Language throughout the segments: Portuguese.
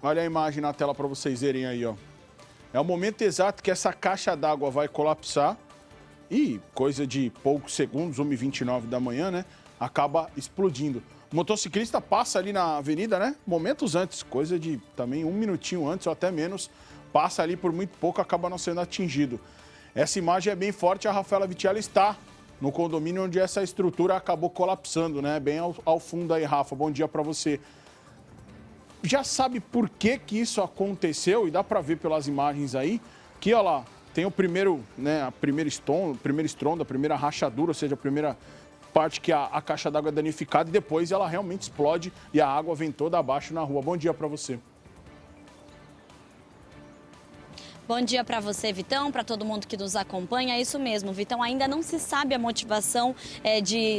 Olha a imagem na tela para vocês verem aí, ó. É o momento exato que essa caixa d'água vai colapsar e, coisa de poucos segundos, 1h29 da manhã, né, acaba explodindo. O motociclista passa ali na avenida, né, momentos antes, coisa de também 1 minutinho antes ou até menos, passa ali por muito pouco, acaba não sendo atingido. Essa imagem é bem forte, a Rafaela Vitiello está no condomínio onde essa estrutura acabou colapsando, né, bem ao fundo aí, Rafa. Bom dia para você. Já sabe por que isso aconteceu? E dá para ver pelas imagens aí que, olha lá, tem o primeiro, né, a primeira estronda, a primeira rachadura, ou seja, a primeira parte que a caixa d'água é danificada e depois ela realmente explode e a água vem toda abaixo na rua. Bom dia para você. Bom dia para você, Vitão, para todo mundo que nos acompanha. É isso mesmo, Vitão, ainda não se sabe a motivação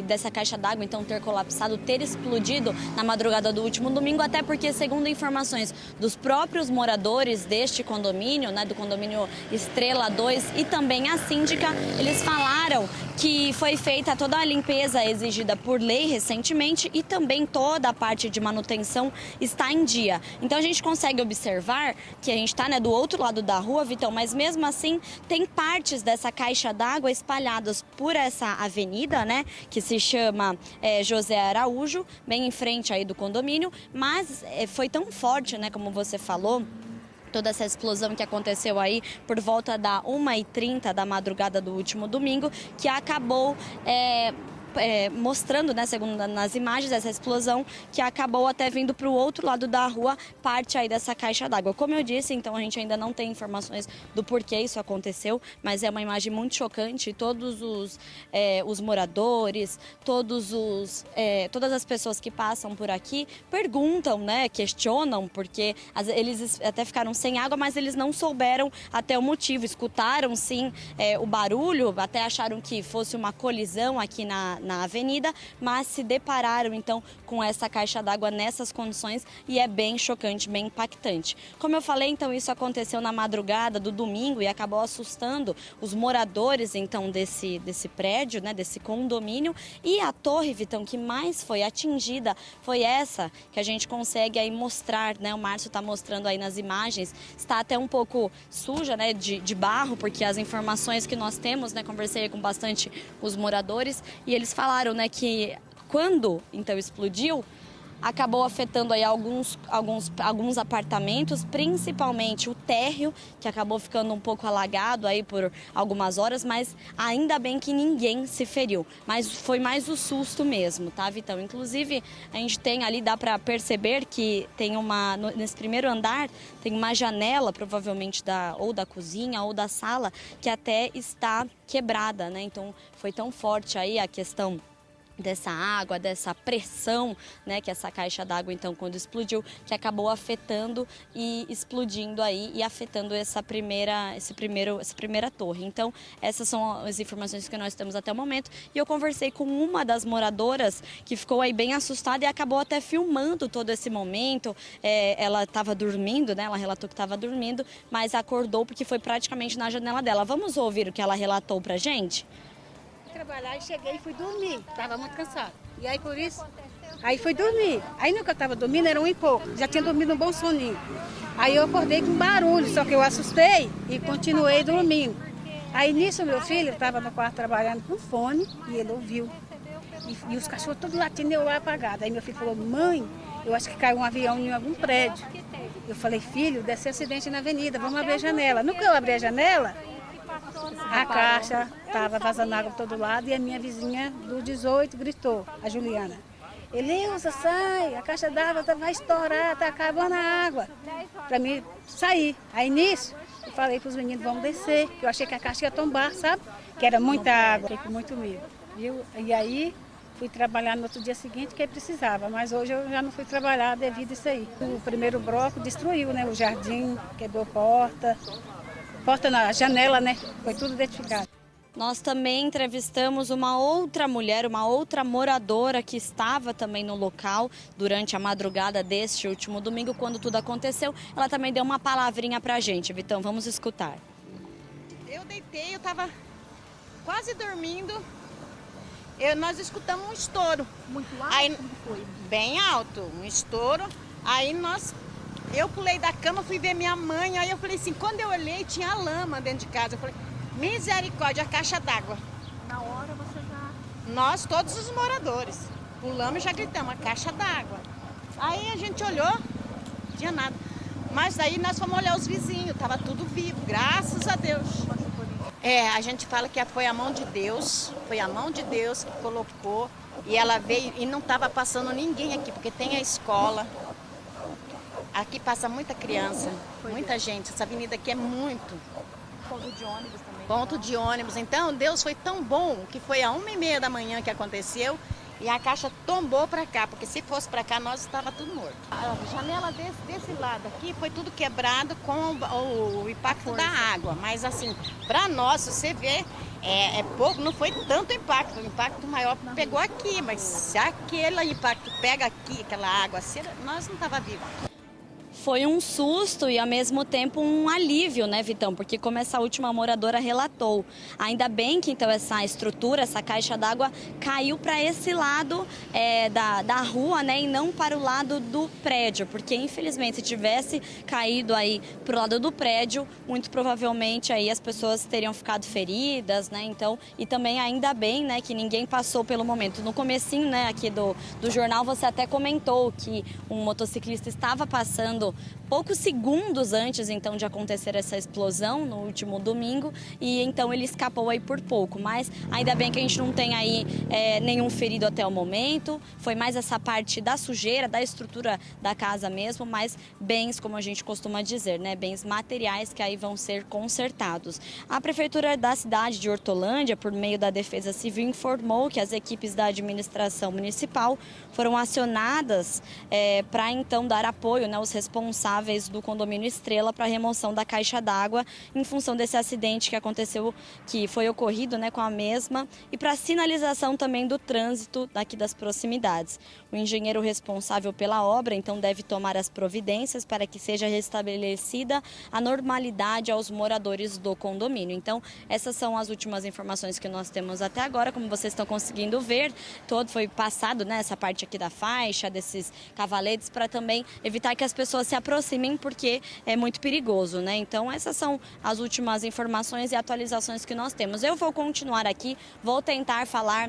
dessa caixa d'água então ter colapsado, ter explodido na madrugada do último domingo, até porque, segundo informações dos próprios moradores deste condomínio, né, do condomínio Estrela 2 e também a síndica, eles falaram que foi feita toda a limpeza exigida por lei recentemente e também toda a parte de manutenção está em dia. Então a gente consegue observar que a gente está, né, do outro lado da rua, Vitão, mas mesmo assim tem partes dessa caixa d'água espalhadas por essa avenida, né, que se chama José Araújo, bem em frente aí do condomínio, mas foi tão forte, né, como você falou, toda essa explosão que aconteceu aí por volta da 1h30 da madrugada do último domingo, que acabou mostrando, né, segundo nas imagens, essa explosão que acabou até vindo para o outro lado da rua, parte aí dessa caixa d'água. Como eu disse, então a gente ainda não tem informações do porquê isso aconteceu, mas é uma imagem muito chocante. Todos os moradores, todas as pessoas que passam por aqui perguntam, né, questionam, porque eles até ficaram sem água, mas eles não souberam até o motivo. Escutaram sim o barulho, até acharam que fosse uma colisão aqui na avenida, mas se depararam então com essa caixa d'água nessas condições e é bem chocante, bem impactante. Como eu falei, então isso aconteceu na madrugada do domingo e acabou assustando os moradores então desse prédio, né, desse condomínio, e a torre, Vitão, que mais foi atingida foi essa que a gente consegue aí mostrar, né, o Márcio está mostrando aí nas imagens, está até um pouco suja, né, de barro, porque as informações que nós temos, né, conversei com bastante os moradores e eles falaram, né, que quando então explodiu, acabou afetando aí alguns apartamentos, principalmente o térreo, que acabou ficando um pouco alagado aí por algumas horas, mas ainda bem que ninguém se feriu. Mas foi mais o susto mesmo, tá, Vitão? Inclusive, a gente tem ali, dá para perceber que tem nesse primeiro andar, tem uma janela, provavelmente ou da cozinha ou da sala, que até está quebrada, né? Então, foi tão forte aí a questão dessa água, dessa pressão, né, que essa caixa d'água, então, quando explodiu, que acabou afetando e explodindo aí e afetando essa primeira torre. Então, essas são as informações que nós temos até o momento. E eu conversei com uma das moradoras que ficou aí bem assustada e acabou até filmando todo esse momento. Ela estava dormindo, né, ela relatou que estava dormindo, mas acordou porque foi praticamente na janela dela. Vamos ouvir o que ela relatou pra gente? Trabalhar e cheguei e fui dormir, estava muito cansada. E aí por isso, aí fui dormir. Aí no que eu estava dormindo era 1h pouco, já tinha dormido um bom soninho. Aí eu acordei com barulho, só que eu assustei e continuei dormindo. Aí nisso meu filho estava no quarto trabalhando com fone e ele ouviu. E os cachorros todos latindo e eu lá apagado. Aí meu filho falou: mãe, eu acho que caiu um avião em algum prédio. Eu falei: filho, deve ser acidente na avenida, vamos abrir a janela. No que eu abri a janela, a caixa estava vazando água para todo lado e a minha vizinha do 18 gritou, a Juliana: Eleusa, sai, a caixa d'água vai estourar, está acabando a água, para mim sair. Aí nisso, eu falei para os meninos: vamos descer, que eu achei que a caixa ia tombar, sabe? Que era muita água, fiquei com muito medo, viu? E aí fui trabalhar no outro dia seguinte, que precisava, mas hoje eu já não fui trabalhar devido a isso aí. O primeiro bloco destruiu, né, o jardim, quebrou porta na janela, né? Foi tudo danificado. Nós também entrevistamos uma outra mulher, uma outra moradora que estava também no local durante a madrugada deste último domingo, quando tudo aconteceu. Ela também deu uma palavrinha pra gente, Vitão, vamos escutar. Eu deitei, eu estava quase dormindo, nós escutamos um estouro. Muito alto? Aí, como foi? bem alto, um estouro. Aí nós Eu pulei da cama, fui ver minha mãe, aí eu falei assim, quando eu olhei, tinha lama dentro de casa. Eu falei, misericórdia, a caixa d'água. Na hora você já... Nós, todos os moradores, pulamos e já gritamos, a caixa d'água. Aí a gente olhou, não tinha nada. Mas aí nós fomos olhar os vizinhos, tava tudo vivo, graças a Deus. A gente fala que foi a mão de Deus, foi a mão de Deus que colocou. E ela veio e não estava passando ninguém aqui, porque tem a escola. Aqui passa muita criança, muita gente. Essa avenida aqui é muito. Ponto de ônibus também. Ponto de ônibus. Então, Deus foi tão bom que foi a 1h30 da manhã que aconteceu e a caixa tombou para cá, porque se fosse para cá, nós estava tudo morto. A janela desse lado aqui foi tudo quebrado com o impacto da água. Mas assim, para nós, se você vê, é pouco, não foi tanto impacto. O impacto maior pegou aqui, mas se aquele impacto pega aqui, aquela água, nós não estava vivos. Foi um susto e, ao mesmo tempo, um alívio, né, Vitão? Porque, como essa última moradora relatou, ainda bem que, então, essa estrutura, essa caixa d'água caiu para esse lado da rua, né, e não para o lado do prédio. Porque, infelizmente, se tivesse caído aí para o lado do prédio, muito provavelmente aí as pessoas teriam ficado feridas, né? Então, e também, ainda bem, né, que ninguém passou pelo momento. No comecinho, né, aqui do jornal, você até comentou que um motociclista estava passando poucos segundos antes, então, de acontecer essa explosão no último domingo, e então ele escapou aí por pouco. Mas ainda bem que a gente não tem aí nenhum ferido até o momento. Foi mais essa parte da sujeira, da estrutura da casa mesmo, mas bens, como a gente costuma dizer, né, bens materiais que aí vão ser consertados. A Prefeitura da cidade de Hortolândia, por meio da Defesa Civil, informou que as equipes da administração municipal foram acionadas para então dar apoio, né, aos responsáveis do condomínio Estrela para a remoção da caixa d'água em função desse acidente que aconteceu, que foi ocorrido, né, com a mesma, e para sinalização também do trânsito daqui das proximidades. O engenheiro responsável pela obra então deve tomar as providências para que seja restabelecida a normalidade aos moradores do condomínio. Então, essas são as últimas informações que nós temos até agora. Como vocês estão conseguindo ver, todo foi passado, né, essa parte aqui da faixa, desses cavaletes, para também evitar que as pessoas se aproximem, porque é muito perigoso, né? Então, essas são as últimas informações e atualizações que nós temos. Eu vou continuar aqui, vou tentar falar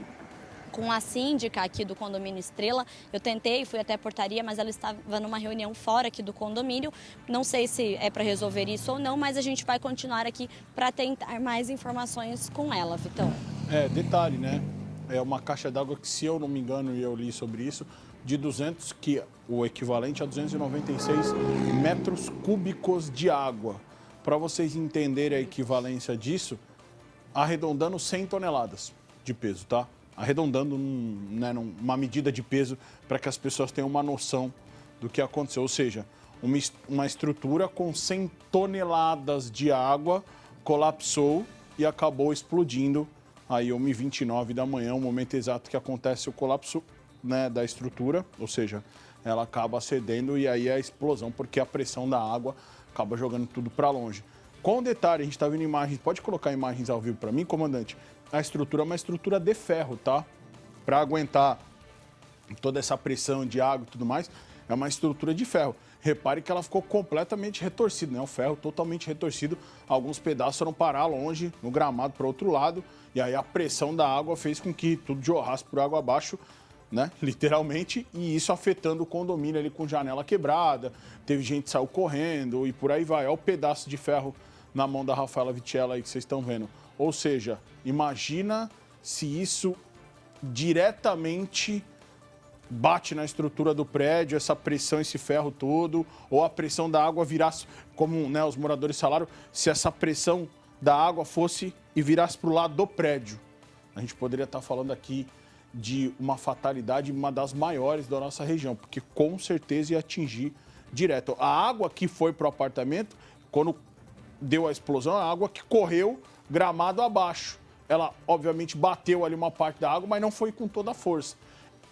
com a síndica aqui do condomínio Estrela. Eu tentei, fui até a portaria, mas ela estava numa reunião fora aqui do condomínio. Não sei se é para resolver isso ou não, mas a gente vai continuar aqui para tentar mais informações com ela, Vitão. Detalhe, né? É uma caixa d'água que, se eu não me engano, e eu li sobre isso, de 200, que o equivalente a 296 metros cúbicos de água. Para vocês entenderem a equivalência disso, arredondando 100 toneladas de peso, tá? Arredondando numa medida de peso para que as pessoas tenham uma noção do que aconteceu. Ou seja, uma estrutura com 100 toneladas de água colapsou e acabou explodindo aí 1h29 da manhã, o momento exato que acontece o colapso, né, da estrutura, ou seja, ela acaba cedendo e aí é a explosão, porque a pressão da água acaba jogando tudo para longe. Com detalhe, a gente está vendo imagens, pode colocar imagens ao vivo para mim, comandante? A estrutura é uma estrutura de ferro, tá? Para aguentar toda essa pressão de água e tudo mais, é uma estrutura de ferro. Repare que ela ficou completamente retorcida, né? O ferro totalmente retorcido, alguns pedaços foram parar longe, no gramado para outro lado, e aí a pressão da água fez com que tudo jorrasse por água abaixo, né? Literalmente, e isso afetando o condomínio ali com janela quebrada, teve gente que saiu correndo e por aí vai. Olha o pedaço de ferro na mão da Rafaela Vitchella aí que vocês estão vendo. Ou seja, imagina se isso diretamente bate na estrutura do prédio, essa pressão, esse ferro todo, ou a pressão da água virasse, como, né, os moradores falaram, se essa pressão da água fosse e virasse para o lado do prédio. A gente poderia estar falando aqui de uma fatalidade, uma das maiores da nossa região, porque com certeza ia atingir direto. A água que foi para o apartamento, quando deu a explosão, a água que correu gramado abaixo. Ela, obviamente, bateu ali uma parte da água, mas não foi com toda a força.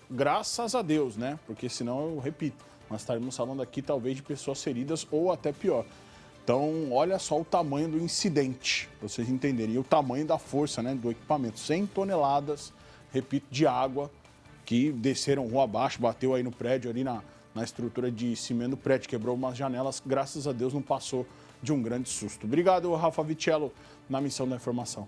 Graças a Deus, né? Porque senão, eu repito, nós estaríamos falando aqui talvez de pessoas feridas ou até pior. Então, olha só o tamanho do incidente, para vocês entenderem. E o tamanho da força, né, do equipamento. 100 toneladas, repito, de água que desceram rua abaixo, bateu aí no prédio, ali na estrutura de cima do prédio, quebrou umas janelas, graças a Deus não passou de um grande susto. Obrigado, Rafa Vicello, na Missão da Informação.